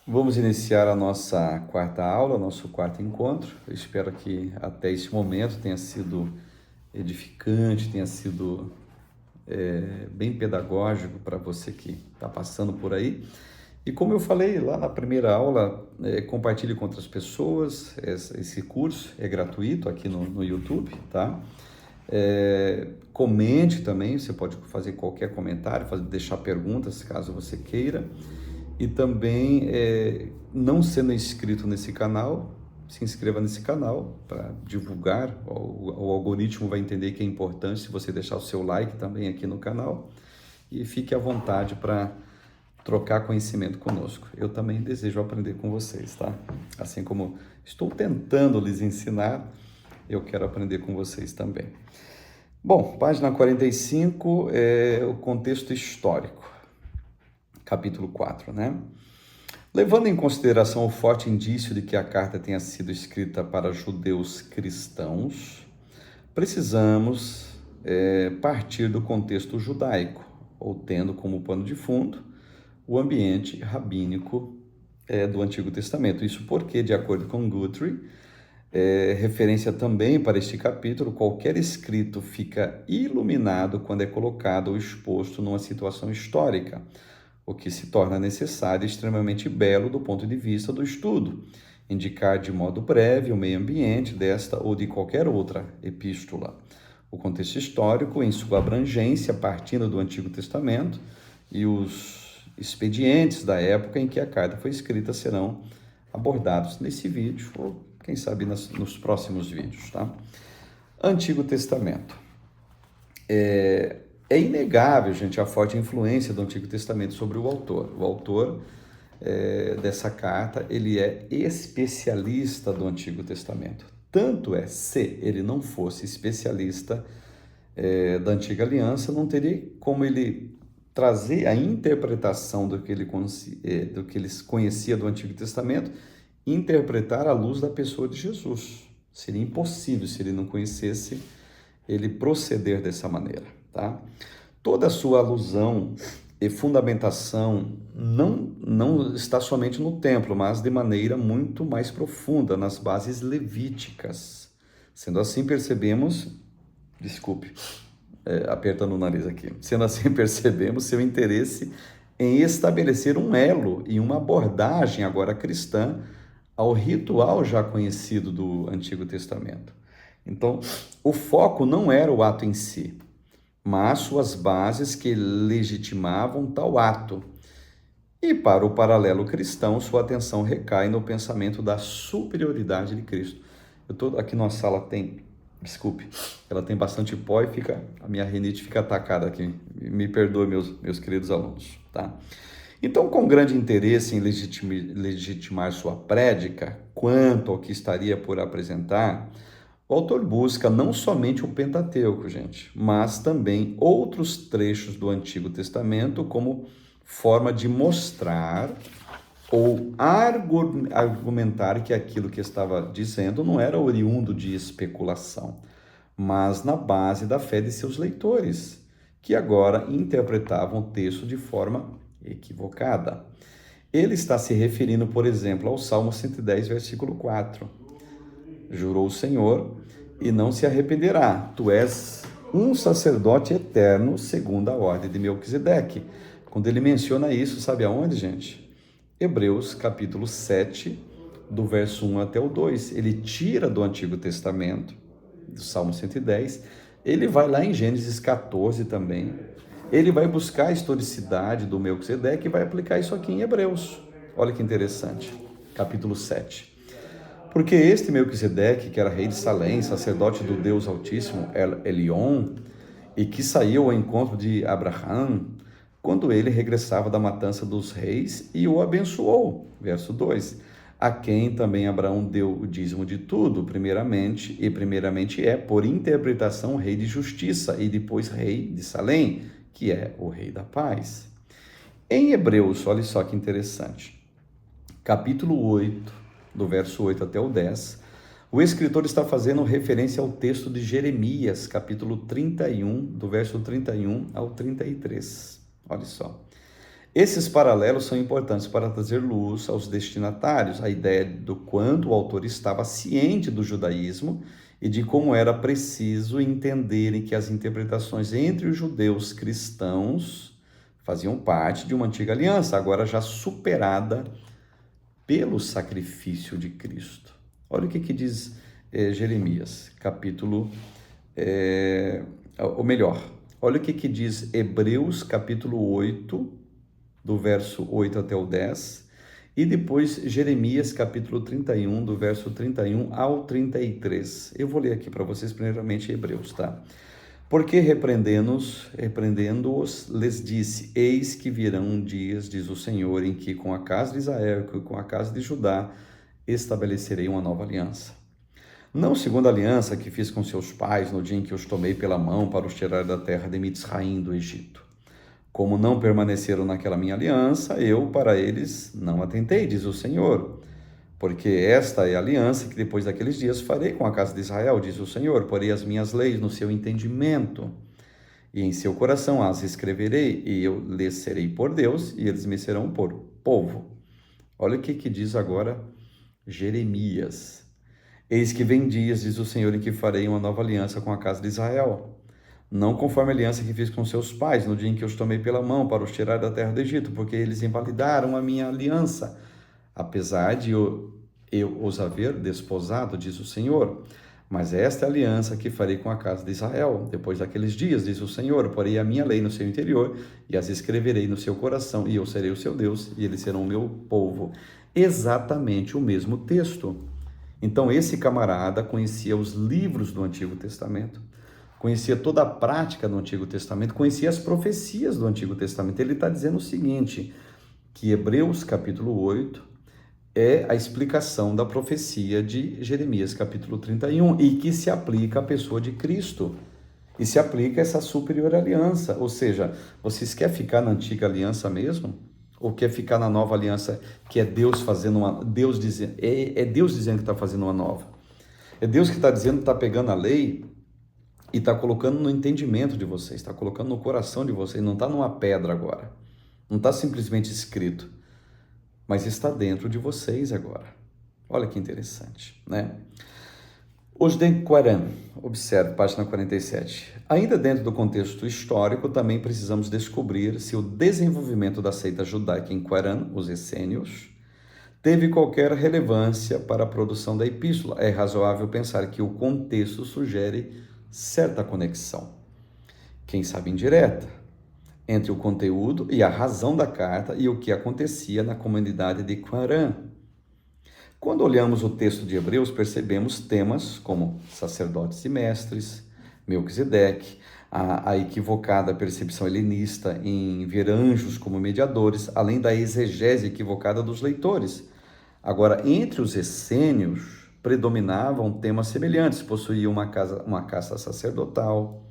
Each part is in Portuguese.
Vamos iniciar a nossa quarta aula, nosso quarto encontro. Eu espero que até esse momento tenha sido edificante, tenha sido bem pedagógico para você que está passando por aí. E como eu falei lá na primeira aula, compartilhe com outras pessoas. Esse curso é gratuito aqui no YouTube, tá? Comente também, você pode fazer qualquer comentário, deixar perguntas caso você queira. E também, não sendo inscrito nesse canal, se inscreva nesse canal para divulgar. O algoritmo vai entender que é importante se você deixar o seu like também aqui no canal. E fique à vontade para trocar conhecimento conosco. Eu também desejo aprender com vocês, tá? Assim como estou tentando lhes ensinar, eu quero aprender com vocês também. Bom, página 45 é o contexto histórico. Capítulo 4, né? Levando em consideração o forte indício de que a carta tenha sido escrita para judeus cristãos, precisamos partir do contexto judaico, ou tendo como pano de fundo o ambiente rabínico do Antigo Testamento. Isso porque, de acordo com Guthrie, referência também para este capítulo, qualquer escrito fica iluminado quando é colocado ou exposto numa situação histórica, o que se torna necessário e extremamente belo do ponto de vista do estudo, indicar de modo breve o meio ambiente desta ou de qualquer outra epístola. O contexto histórico, em sua abrangência, partindo do Antigo Testamento, e os expedientes da época em que a carta foi escrita serão abordados nesse vídeo, ou quem sabe nos próximos vídeos, tá? Antigo Testamento. É inegável, gente, a forte influência do Antigo Testamento sobre o autor. O autor dessa carta, ele é especialista do Antigo Testamento. Tanto é, se ele não fosse especialista da Antiga Aliança, não teria como ele trazer a interpretação do que ele conhecia do Antigo Testamento, interpretar à luz da pessoa de Jesus. Seria impossível se ele não conhecesse ele proceder dessa maneira, tá? Toda a sua alusão e fundamentação não está somente no templo, mas de maneira muito mais profunda nas bases levíticas. Sendo assim, percebemos, apertando o nariz aqui, sendo assim, percebemos seu interesse em estabelecer um elo e uma abordagem agora cristã ao ritual já conhecido do Antigo Testamento. Então, o foco não era o ato em si, mas suas bases que legitimavam tal ato. E para o paralelo cristão, sua atenção recai no pensamento da superioridade de Cristo. Eu estou aqui numa sala, ela tem bastante pó e a minha rinite fica atacada aqui. Me perdoe, meus queridos alunos, tá? Então, com grande interesse em legitimar sua prédica quanto ao que estaria por apresentar, o autor busca não somente o Pentateuco, gente, mas também outros trechos do Antigo Testamento como forma de mostrar ou argumentar que aquilo que estava dizendo não era oriundo de especulação, mas na base da fé de seus leitores, que agora interpretavam o texto de forma equivocada. Ele está se referindo, por exemplo, ao Salmo 110, versículo 4. Jurou o Senhor e não se arrependerá. Tu és um sacerdote eterno, segundo a ordem de Melquisedeque. Quando ele menciona isso, sabe aonde, gente? Hebreus, capítulo 7, do verso 1 até o 2. Ele tira do Antigo Testamento, do Salmo 110, ele vai lá em Gênesis 14 também. Ele vai buscar a historicidade do Melquisedeque e vai aplicar isso aqui em Hebreus. Olha que interessante. Capítulo 7. Porque este Melquisedeque, que era rei de Salém, sacerdote do Deus Altíssimo, El Elyon, e que saiu ao encontro de Abraão, quando ele regressava da matança dos reis, e o abençoou. Verso 2. A quem também Abraão deu o dízimo de tudo, primeiramente é, por interpretação, rei de justiça, e depois rei de Salém, que é o rei da paz. Em Hebreus, olha só que interessante, capítulo 8, do verso 8 até o 10, o escritor está fazendo referência ao texto de Jeremias, capítulo 31, do verso 31 ao 33. Olha só. Esses paralelos são importantes para trazer luz aos destinatários, a ideia do quanto o autor estava ciente do judaísmo e de como era preciso entenderem que as interpretações entre os judeus cristãos faziam parte de uma antiga aliança, agora já superada pelo sacrifício de Cristo. Olha o que diz Jeremias, capítulo... ou melhor, olha o que diz Hebreus, capítulo 8, do verso 8 até o 10, e depois Jeremias, capítulo 31, do verso 31 ao 33. Eu vou ler aqui para vocês, primeiramente, Hebreus, tá? Porque repreendendo-os, lhes disse, eis que virão dias, diz o Senhor, em que com a casa de Israel e com a casa de Judá estabelecerei uma nova aliança. Não segundo a aliança que fiz com seus pais no dia em que os tomei pela mão para os tirar da terra de Mitzraim, do Egito. Como não permaneceram naquela minha aliança, eu para eles não atentei, diz o Senhor. Porque esta é a aliança que depois daqueles dias farei com a casa de Israel, diz o Senhor. Porei as minhas leis no seu entendimento e em seu coração as escreverei, e eu lhes serei por Deus e eles me serão por povo. Olha o que diz agora Jeremias. Eis que vem dias, diz o Senhor, em que farei uma nova aliança com a casa de Israel. Não conforme a aliança que fiz com seus pais, no dia em que os tomei pela mão para os tirar da terra do Egito, porque eles invalidaram a minha aliança, apesar de eu os haver desposado, diz o Senhor. Mas esta é a aliança que farei com a casa de Israel. Depois daqueles dias, diz o Senhor, porei a minha lei no seu interior e as escreverei no seu coração, e eu serei o seu Deus, e eles serão o meu povo. Exatamente o mesmo texto. Então, esse camarada conhecia os livros do Antigo Testamento, conhecia toda a prática do Antigo Testamento, conhecia as profecias do Antigo Testamento. Ele está dizendo o seguinte, que Hebreus capítulo 8 é a explicação da profecia de Jeremias capítulo 31 e que se aplica à pessoa de Cristo. E se aplica a essa superior aliança. Ou seja, vocês querem ficar na antiga aliança mesmo? Ou quer ficar na nova aliança, que é Deus fazendo uma... Deus dizendo que está fazendo uma nova. É Deus que está dizendo que está pegando a lei e está colocando no entendimento de vocês, está colocando no coração de vocês, não está numa pedra agora, não está simplesmente escrito, mas está dentro de vocês agora. Olha que interessante, né? Os de Qumran, observe, página 47. Ainda dentro do contexto histórico, também precisamos descobrir se o desenvolvimento da seita judaica em Qumran, os essênios, teve qualquer relevância para a produção da epístola. É razoável pensar que o contexto sugere certa conexão, quem sabe indireta, entre o conteúdo e a razão da carta e o que acontecia na comunidade de Qumran. Quando olhamos o texto de Hebreus, percebemos temas como sacerdotes e mestres, Melquisedeque, a equivocada percepção helenista em ver anjos como mediadores, além da exegese equivocada dos leitores. Agora, entre os essênios, predominavam temas semelhantes, possuíam uma casta sacerdotal,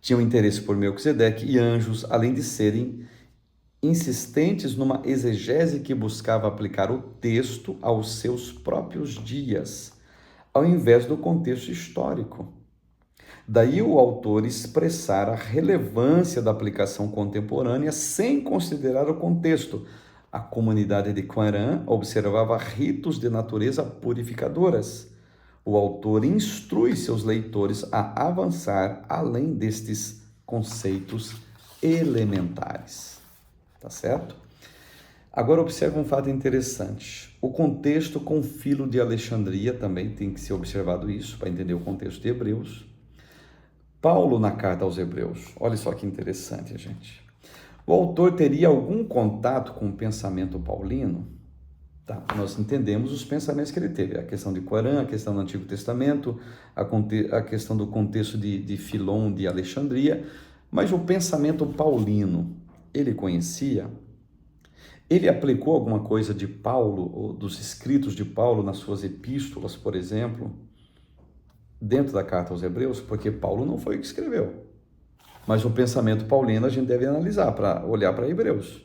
tinham interesse por Melquisedeque e anjos, além de serem insistentes numa exegese que buscava aplicar o texto aos seus próprios dias, ao invés do contexto histórico. Daí o autor expressar a relevância da aplicação contemporânea sem considerar o contexto. A comunidade de Qumran observava ritos de natureza purificadoras. O autor instrui seus leitores a avançar além destes conceitos elementares. Tá certo? Agora observe um fato interessante. O contexto com o Filo de Alexandria também tem que ser observado isso para entender o contexto de Hebreus. Paulo na carta aos Hebreus. Olha só que interessante, gente. O autor teria algum contato com o pensamento paulino? Tá, nós entendemos os pensamentos que ele teve, a questão de Qumran, a questão do Antigo Testamento, a questão do contexto de Filon de Alexandria, mas o pensamento paulino, ele conhecia? Ele aplicou alguma coisa de Paulo, ou dos escritos de Paulo nas suas epístolas, por exemplo, dentro da carta aos Hebreus? Porque Paulo não foi o que escreveu. Mas o pensamento paulino a gente deve analisar para olhar para Hebreus.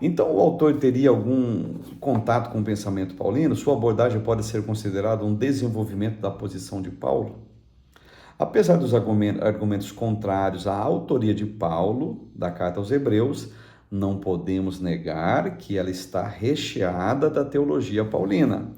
Então, o autor teria algum contato com o pensamento paulino? Sua abordagem pode ser considerada um desenvolvimento da posição de Paulo? Apesar dos argumentos contrários à autoria de Paulo, da carta aos Hebreus, não podemos negar que ela está recheada da teologia paulina.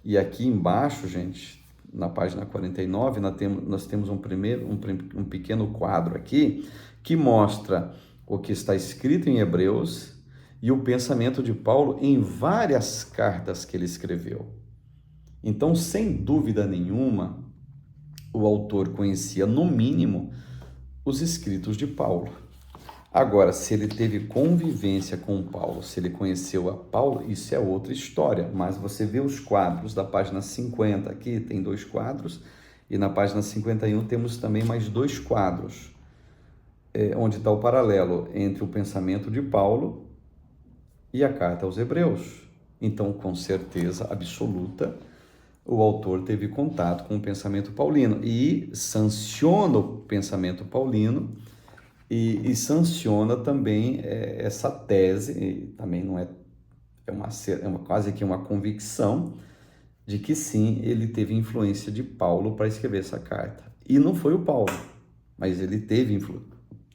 E aqui embaixo, gente, na página 49, nós temos um pequeno quadro aqui que mostra o que está escrito em Hebreus e o pensamento de Paulo em várias cartas que ele escreveu. Então, sem dúvida nenhuma, o autor conhecia, no mínimo, os escritos de Paulo. Agora, se ele teve convivência com Paulo, se ele conheceu a Paulo, isso é outra história. Mas você vê os quadros da página 50 aqui, tem 2 quadros, e na página 51 temos também mais 2 quadros, onde está o paralelo entre o pensamento de Paulo e a carta aos Hebreus. Então, com certeza absoluta, o autor teve contato com o pensamento paulino e sanciona o pensamento paulino e sanciona também essa tese, também não é quase que uma convicção de que sim, ele teve influência de Paulo para escrever essa carta. E não foi o Paulo, mas ele teve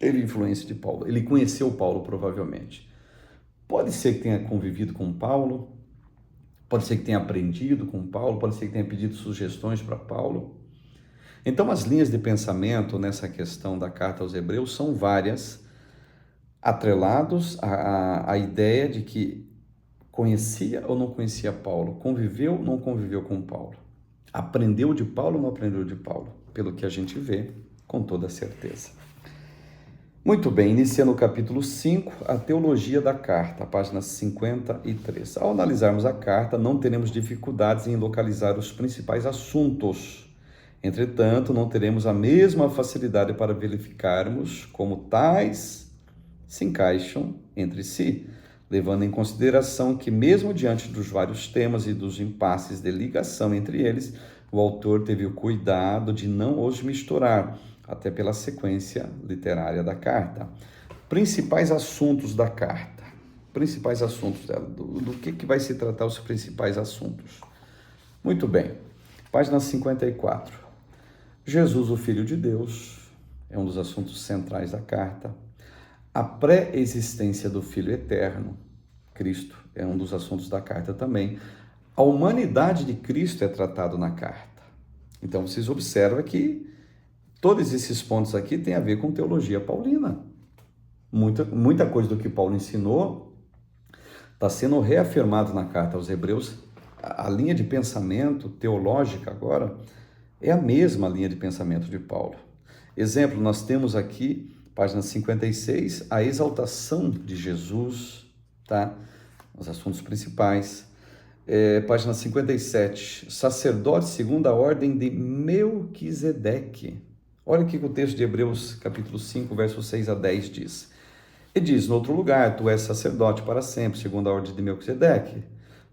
influência de Paulo. Ele conheceu Paulo, provavelmente. Pode ser que tenha convivido com Paulo, pode ser que tenha aprendido com Paulo, pode ser que tenha pedido sugestões para Paulo. Então, as linhas de pensamento nessa questão da carta aos Hebreus são várias, atrelados à ideia de que conhecia ou não conhecia Paulo, conviveu ou não conviveu com Paulo, aprendeu de Paulo ou não aprendeu de Paulo, pelo que a gente vê, com toda certeza. Muito bem, iniciando o capítulo 5, a teologia da carta, página 53. Ao analisarmos a carta, não teremos dificuldades em localizar os principais assuntos. Entretanto, não teremos a mesma facilidade para verificarmos como tais se encaixam entre si, levando em consideração que, mesmo diante dos vários temas e dos impasses de ligação entre eles, o autor teve o cuidado de não os misturar, até pela sequência literária da carta. Principais assuntos da carta. Principais assuntos dela. Do que vai se tratar os principais assuntos? Muito bem. Página 54. Jesus, o Filho de Deus, é um dos assuntos centrais da carta. A pré-existência do Filho Eterno, Cristo, é um dos assuntos da carta também. A humanidade de Cristo é tratado na carta. Então, vocês observam que todos esses pontos aqui têm a ver com teologia paulina. Muita coisa do que Paulo ensinou está sendo reafirmado na carta aos Hebreus. A linha de pensamento teológica agora é a mesma linha de pensamento de Paulo. Exemplo, nós temos aqui, página 56, a exaltação de Jesus, tá? Os assuntos principais. Página 57, sacerdote segundo a ordem de Melquisedeque. Olha o que o texto de Hebreus, capítulo 5, versos 6 a 10 diz. E diz, no outro lugar, tu és sacerdote para sempre, segundo a ordem de Melquisedeque.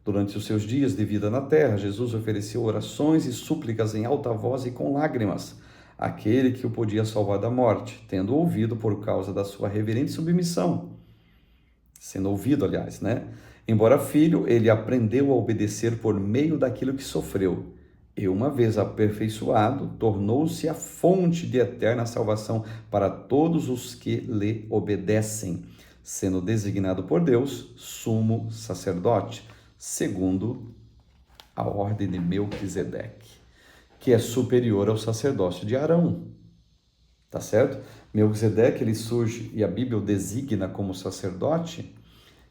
Durante os seus dias de vida na terra, Jesus ofereceu orações e súplicas em alta voz e com lágrimas, àquele que o podia salvar da morte, tendo ouvido por causa da sua reverente submissão. Sendo ouvido, aliás, né? Embora filho, ele aprendeu a obedecer por meio daquilo que sofreu. E uma vez aperfeiçoado, tornou-se a fonte de eterna salvação para todos os que lhe obedecem, sendo designado por Deus sumo sacerdote, segundo a ordem de Melquisedeque, que é superior ao sacerdócio de Arão. Tá certo? Melquisedeque, ele surge, e a Bíblia o designa como sacerdote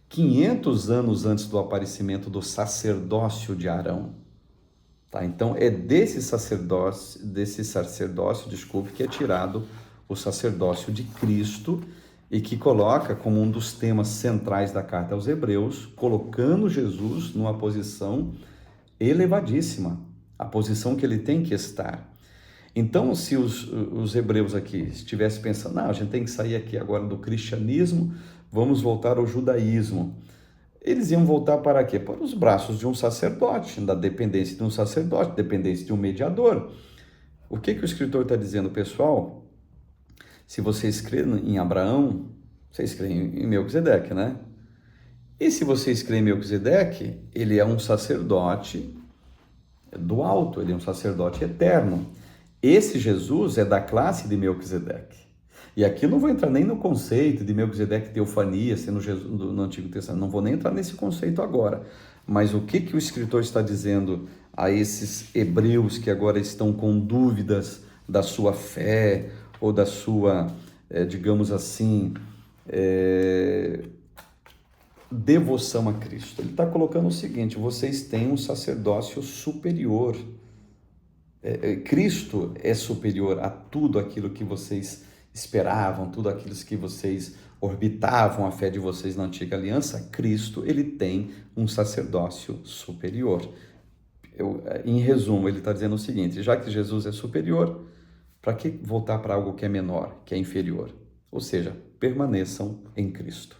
500 anos antes do aparecimento do sacerdócio de Arão. Tá? Então, é desse sacerdócio, que é tirado o sacerdócio de Cristo e que coloca como um dos temas centrais da carta aos Hebreus, colocando Jesus numa posição elevadíssima, a posição que ele tem que estar. Então, se os hebreus aqui estivessem pensando, não, a gente tem que sair aqui agora do cristianismo, vamos voltar ao judaísmo. Eles iam voltar para quê? Para os braços de um sacerdote, da dependência de um sacerdote, dependência de um mediador. O que o escritor está dizendo, pessoal? Se vocês creem em Abraão, vocês creem em Melquisedeque, né? E se vocês creem em Melquisedeque, ele é um sacerdote do alto, ele é um sacerdote eterno. Esse Jesus é da classe de Melquisedeque. E aqui eu não vou entrar nem no conceito de Melquisedeque teofania, sendo Jesus no Antigo Testamento, não vou nem entrar nesse conceito agora. Mas o que o escritor está dizendo a esses hebreus que agora estão com dúvidas da sua fé ou da sua, digamos assim, devoção a Cristo? Ele está colocando o seguinte: vocês têm um sacerdócio superior. Cristo é superior a tudo aquilo que vocês esperavam, tudo aquilo que vocês orbitavam a fé de vocês na antiga aliança. Cristo, ele tem um sacerdócio superior. Em resumo, ele está dizendo o seguinte: já que Jesus é superior, para que voltar para algo que é menor, que é inferior? Ou seja, permaneçam em Cristo.